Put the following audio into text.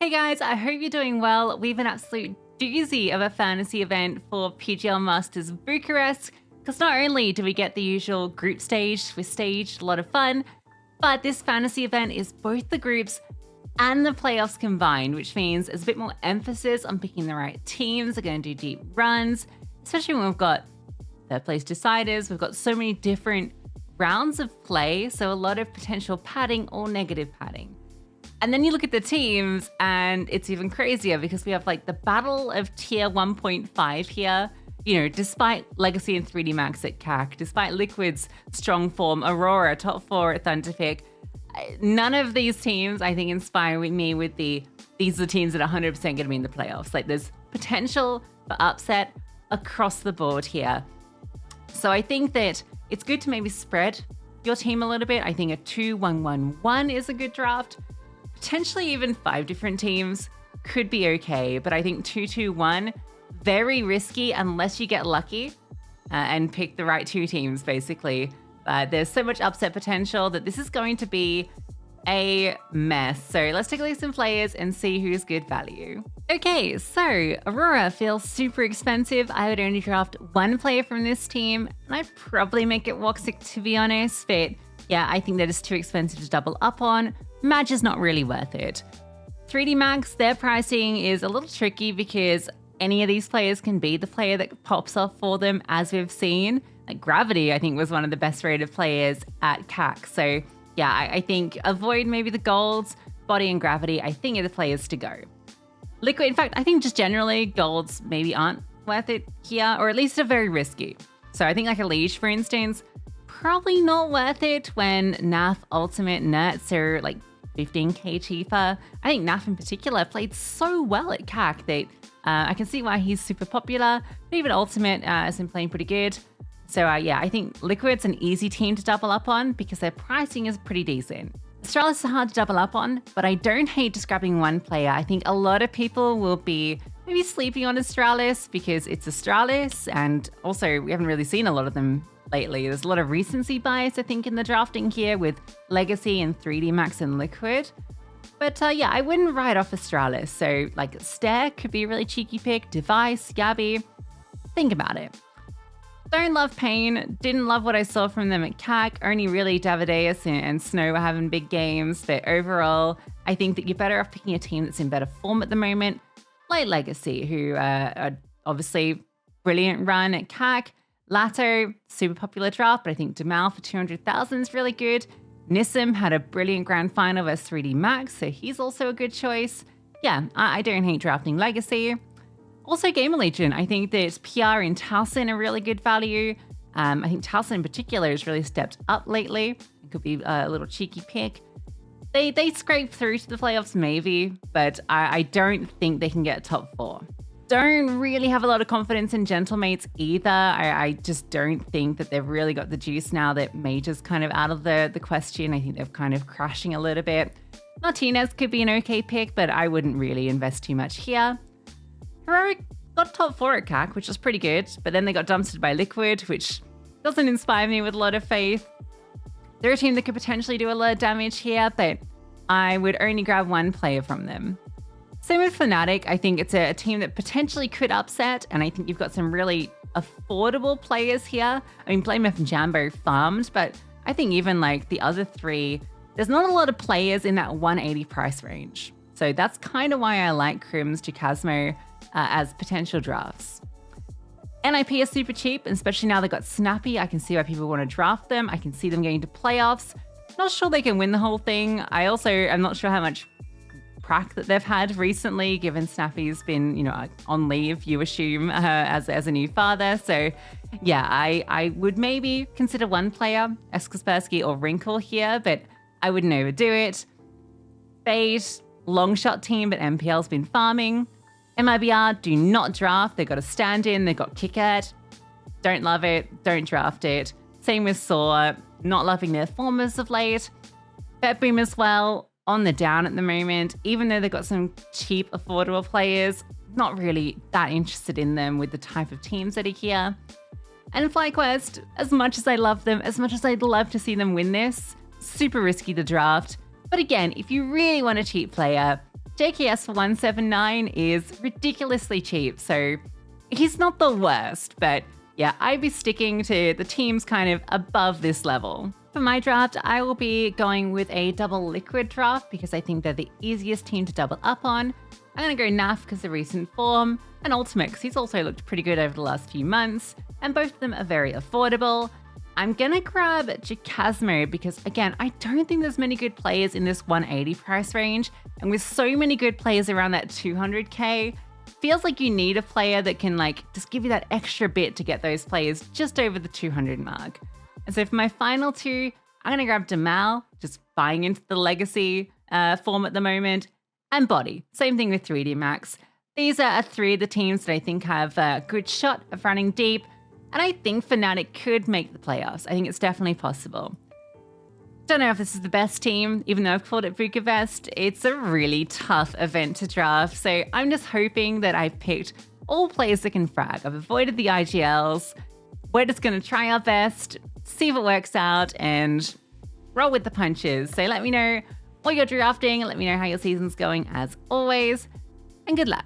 Hey guys, I hope you're doing well. We have an absolute doozy of a fantasy event for PGL Masters Bucharest, because not only do we get the usual group stage, Swiss stage, a lot of fun, but this fantasy event is both the groups and the playoffs combined, which means there's a bit more emphasis on picking the right teams. They're going to do deep runs, especially when we've got third place deciders. We've got so many different rounds of play, so a lot of potential padding or negative padding. And then you look at the teams and it's even crazier because we have like the battle of tier 1.5 here. You know, despite Legacy and 3D Max at CAC, despite Liquid's strong form, Aurora, top 4 at Thunderpick, none of these teams, I think, inspire me with these are the teams that are 100% going to be in the playoffs. Like there's potential for upset across the board here. So I think that it's good to maybe spread your team a little bit. I think a 2-1-1-1 is a good draft. Potentially even 5 different teams could be okay, but I think 2-2-1, very risky unless you get lucky and pick the right 2 teams, basically. There's so much upset potential that this is going to be a mess. So let's take a look at some players and see who's good value. Okay, so Aurora feels super expensive. I would only draft 1 player from this team, and I'd probably make it Woxic, to be honest, but yeah, I think that is too expensive to double up on. Match is not really worth it. 3D Max, their pricing is a little tricky because any of these players can be the player that pops off for them, as we've seen. Like Gravity, I think, was one of the best rated players at CAC. So yeah, I think avoid maybe the golds. Body and Gravity, I think, are the players to go. Liquid, in fact, I think just generally golds maybe aren't worth it here, or at least are very risky. So I think like a Leash, for instance, probably not worth it when NAF Ultimate Nerds are like 15k cheaper. I think NAF in particular played so well at CAC that I can see why he's super popular, but even Ultimate has been playing pretty good. So yeah, I think Liquid's an easy team to double up on because their pricing is pretty decent. Astralis is hard to double up on, but I don't hate just grabbing 1 player. I think a lot of people will be maybe sleeping on Astralis because it's Astralis, and also we haven't really seen a lot of them lately. There's a lot of recency bias, I think, in the drafting here with Legacy and 3D Max and Liquid. But yeah, I wouldn't write off Astralis. So like Stare could be a really cheeky pick, Device, Gabby. Think about it. Don't love Pain. Didn't love what I saw from them at CAC. Only really Davideus and Snow were having big games. But overall, I think that you're better off picking a team that's in better form at the moment, like Legacy, who are obviously brilliant run at CAC. Lato, super popular draft, but I think Demal for 200,000 is really good. Nissim had a brilliant grand final versus 3D Max, so he's also a good choice. Yeah, I don't hate drafting Legacy. Also Gamer Legion, I think that PR and Towson are really good value. I think Towson in particular has really stepped up lately. It could be a little cheeky pick. They scrape through to the playoffs maybe, but I don't think they can get top 4. Don't really have a lot of confidence in Gentlemates either. I just don't think that they've really got the juice now that Major's kind of out of the question. I think they're kind of crashing a little bit. Martinez could be an okay pick, but I wouldn't really invest too much here. Heroic got top 4 at CAC, which is pretty good, but then they got dumpstered by Liquid, which doesn't inspire me with a lot of faith. They're a team that could potentially do a lot of damage here, but I would only grab 1 player from them. Same with Fnatic. I think it's a team that potentially could upset, and I think you've got some really affordable players here. I mean, BlameF and Jambo farmed, but I think even like the other 3, there's not a lot of players in that 180 price range. So that's kind of why I like Crims, Jacasmo as potential drafts. NIP are super cheap, especially now they've got Snappy. I can see why people want to draft them. I can see them getting to playoffs. Not sure they can win the whole thing. I also am not sure how much prac that they've had recently, given Snappy's been, you know, on leave, you assume, as a new father. So yeah, I would maybe consider 1 player, Kaspersky or Wrinkle here, but I wouldn't overdo it. Fade, long shot team, but MPL's been farming. MIBR, do not draft. They've got a stand-in, they've got Kickert. Don't love it, don't draft it. Same with Saw, not loving their form as of late. Betboom as well, on the down at the moment. Even though they've got some cheap, affordable players, not really that interested in them with the type of teams that are here. And FlyQuest, as much as I love them, as much as I'd love to see them win this, super risky to draft. But again, if you really want a cheap player, JKS for 179 is ridiculously cheap, so he's not the worst, but yeah, I'd be sticking to the teams kind of above this level. For my draft, I will be going with a double liquid draft because I think they're the easiest team to double up on. I'm going to go Naf because of recent form, and Ultimate because he's also looked pretty good over the last few months, and both of them are very affordable. I'm going to grab Jacasmo because, again, I don't think there's many good players in this 180 price range, and with so many good players around that 200k, feels like you need a player that can just give you that extra bit to get those players just over the 200 mark. And so for my final two, I'm going to grab Demal, just buying into the legacy form at the moment, and Body. Same thing with 3D Max. These are three of the teams that I think have a good shot of running deep, and I think Fnatic could make the playoffs. I think it's definitely possible. Don't know if this is the best team, even though I've called it BUCHAREST. It's a really tough event to draft, so I'm just hoping that I've picked all players that can frag. I've avoided the IGLs. We're just going to try our best, see if it works out, and roll with the punches. So let me know what you're drafting, let me know how your season's going as always, and good luck.